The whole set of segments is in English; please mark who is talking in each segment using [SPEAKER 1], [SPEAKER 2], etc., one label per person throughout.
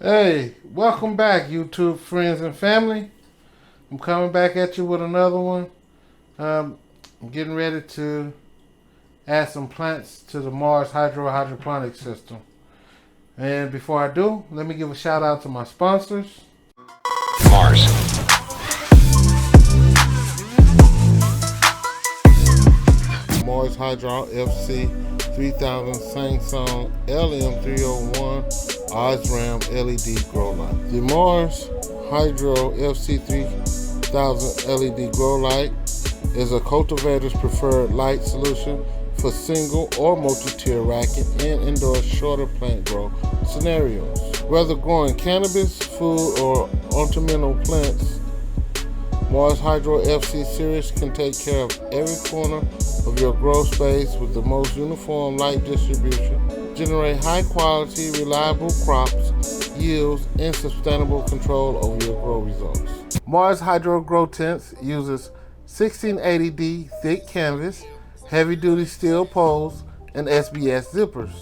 [SPEAKER 1] Hey, welcome back, YouTube friends and family. I'm coming back at you with another one. I'm getting ready to add some plants to the Mars hydroponic system. And before I do, let me give a shout out to my sponsors.
[SPEAKER 2] Mars.
[SPEAKER 1] Mars Hydro FC 3000 Samsung LM301 OSRAM LED grow light. The Mars Hydro FC 3000 LED grow light is a cultivator's preferred light solution for single or multi-tier racking and indoor shorter plant grow scenarios. Whether growing cannabis, food, or ornamental plants, Mars Hydro FC series can take care of every corner of your grow space with the most uniform light distribution, generate high quality, reliable crops, yields, and sustainable control over your grow results. Mars Hydro Grow Tents uses 1680D thick canvas, heavy duty steel poles, and SBS zippers,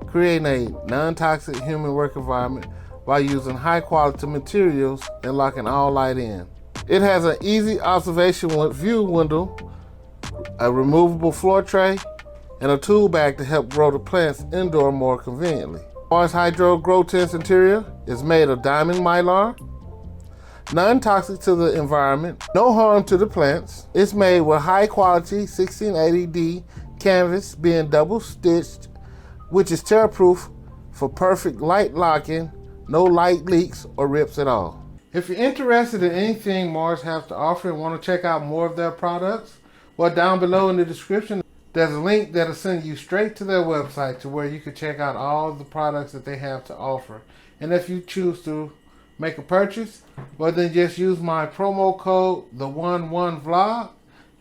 [SPEAKER 1] creating a non-toxic human work environment while using high quality materials and locking all light in. It has an easy observation view window, a removable floor tray, and a tool bag to help grow the plants indoor more conveniently. Mars Hydro Grow Tents interior is made of diamond mylar, non-toxic to the environment, no harm to the plants. It's made with high quality 1680D canvas being double stitched, which is tear proof for perfect light locking, no light leaks or rips at all. If you're interested in anything Mars has to offer and want to check out more of their products, well, down below in the description, there's a link that'll send you straight to their website to where you can check out all the products that they have to offer. And if you choose to make a purchase, well, then just use my promo code, the11VLOGG,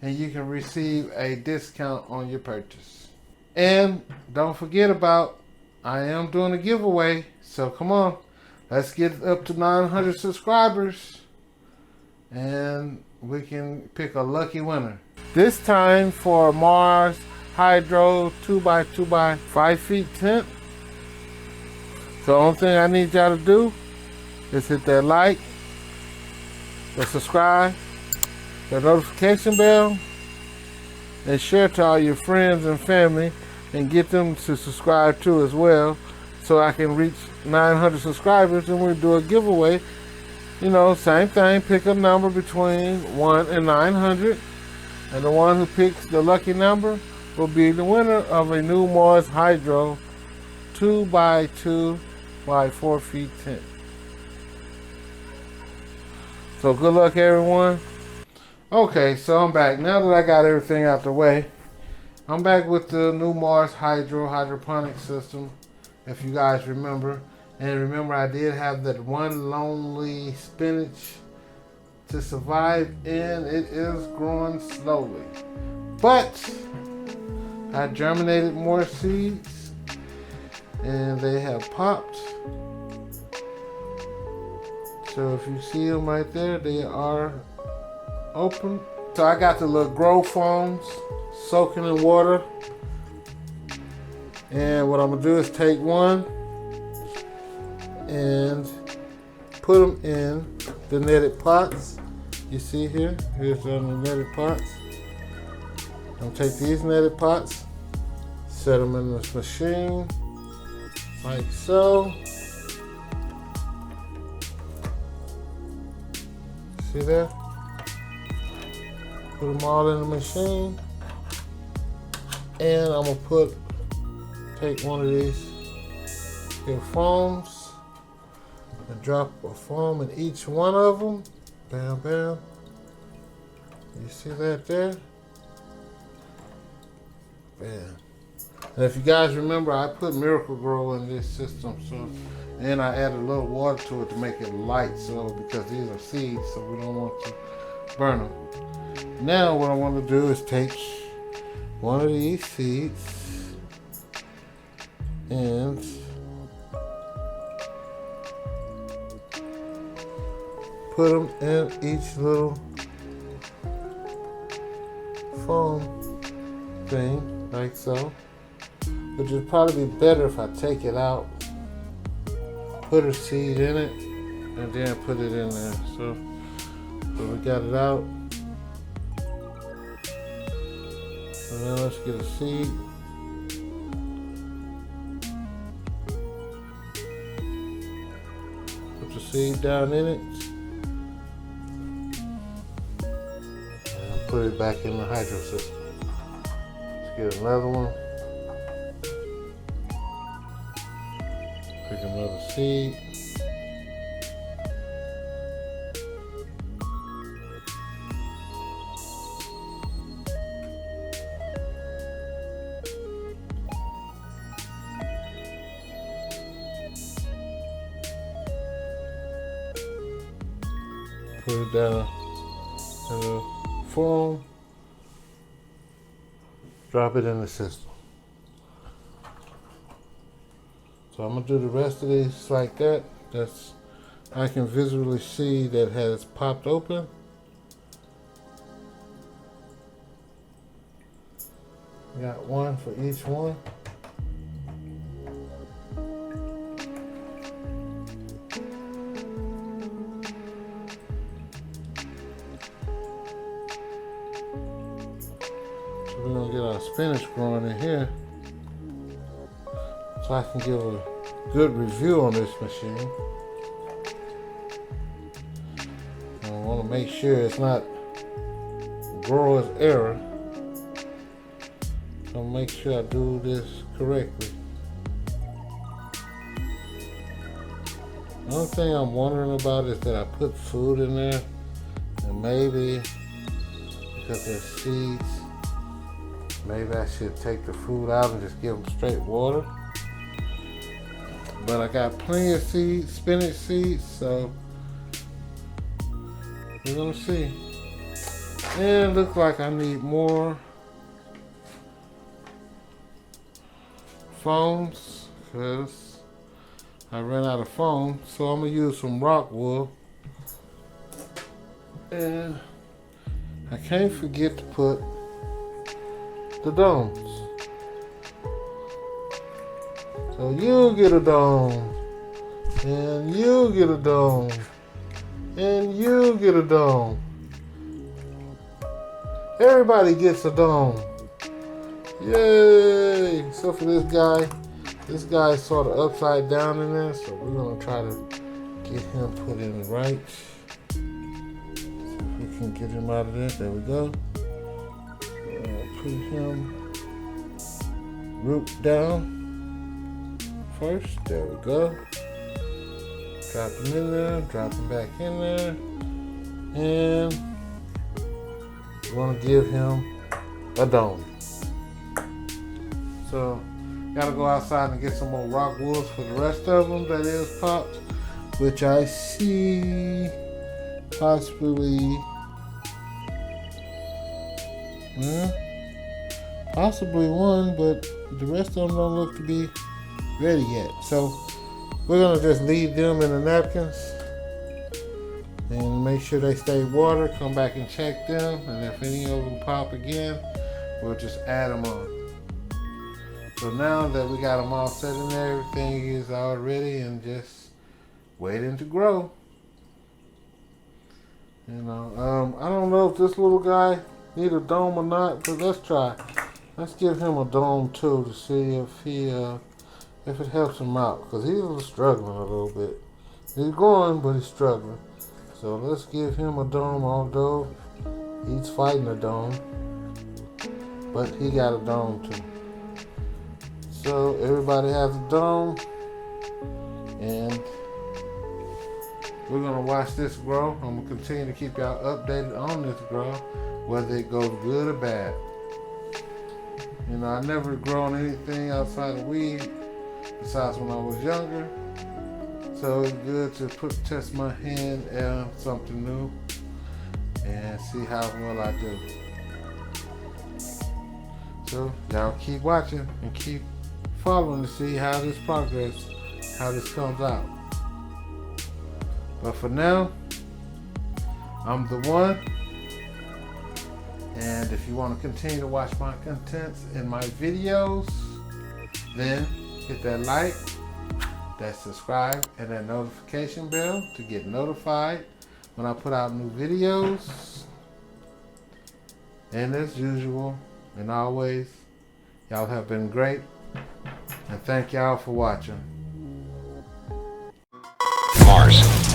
[SPEAKER 1] and you can receive a discount on your purchase. And don't forget about, I am doing a giveaway, so come on. Let's get up to 900 subscribers and we can pick a lucky winner. This time for Mars Hydro 2x2x 5 feet tent. So the only thing I need y'all to do is hit that like, the subscribe, the notification bell, and share to all your friends and family and get them to subscribe too as well, so I can reach 900 subscribers and we'll do a giveaway. You know, same thing, pick a number between 1 and 900, and the one who picks the lucky number will be the winner of a new Mars Hydro 2x2x 4 feet tent. So good luck, everyone. Okay, so I'm back. Now that I got everything out the way, I'm back with the new Mars hydroponic system, if you guys remember. And remember, I did have that one lonely spinach to survive in. It is growing slowly, but I germinated more seeds and they have popped. So if you see them right there, they are open. So I got the little grow foams soaking in water, and what I'm gonna do is take one and put them in the netted pots. You see here, here's the netted pots. I'm gonna take these netted pots, set them in this machine like so. See that? Put them all in the machine, and I'm gonna take one of these here foams and drop a foam in each one of them. Bam, bam. You see that there? Bam. And if you guys remember, I put Miracle Grow in this system, so, and I added a little water to it to make it light, so because these are seeds, so we don't want to burn them. Now what I want to do is take one of these seeds and put them in each little foam thing, like so. Which would probably be better if I take it out, put a seed in it and then put it in there. So we got it out. So now let's get a seed. Put the seed down in it. And put it back in the hydro system. Let's get another one. Pick another seed. Put it down in the foam. Drop it in the system. So I'm gonna do the rest of these like that. That's I can visually see that has popped open. Got one for each one. So we're gonna get our spinach growing in here, so I can give a good review on this machine. I want to make sure it's not grower's error. So make sure I do this correctly. The only thing I'm wondering about is that I put food in there, and maybe because there's seeds, maybe I should take the food out and just give them straight water. But I got plenty of seeds, spinach seeds, so we're gonna see. And it looks like I need more foams because I ran out of foam. So I'm gonna use some rock wool. And I can't forget to put the domes. So you get a dome, and you get a dome, and you get a dome. Everybody gets a dome. Yay! So for this guy's sort of upside down in there, so we're gonna try to get him put in right. See if we can get him out of there. There we go. Put him root down first. There we go. Drop him in there, drop him back in there, and we're gonna give him a dome. So, gotta go outside and get some more rock wools for the rest of them that is popped, which I see possibly, possibly one, but the rest of them don't look to be ready yet. So we're gonna just leave them in the napkins and make sure they stay water. Come back and check them, and if any of them pop again, we'll just add them on. So now that we got them all set in there, everything is all ready and just waiting to grow. You know, I don't know if this little guy need a dome or not, but let's try. Let's give him a dome too to see if it helps him out, because he's struggling a little bit. He's growing, but he's struggling. So let's give him a dome, although he's fighting a dome, but he got a dome too. So everybody has a dome, and we're gonna watch this grow. I'm gonna continue to keep y'all updated on this grow, whether it goes good or bad. You know, I never grown anything outside of weed besides when I was younger. So it's good to test my hand at something new and see how well I do. So y'all keep watching and keep following to see how this progress, how this comes out. But for now, I'm the one. And if you want to continue to watch my contents in my videos, then hit that like, that subscribe and that notification bell to get notified when I put out new videos. And as usual and always, y'all have been great, and thank y'all for watching.
[SPEAKER 2] Mars.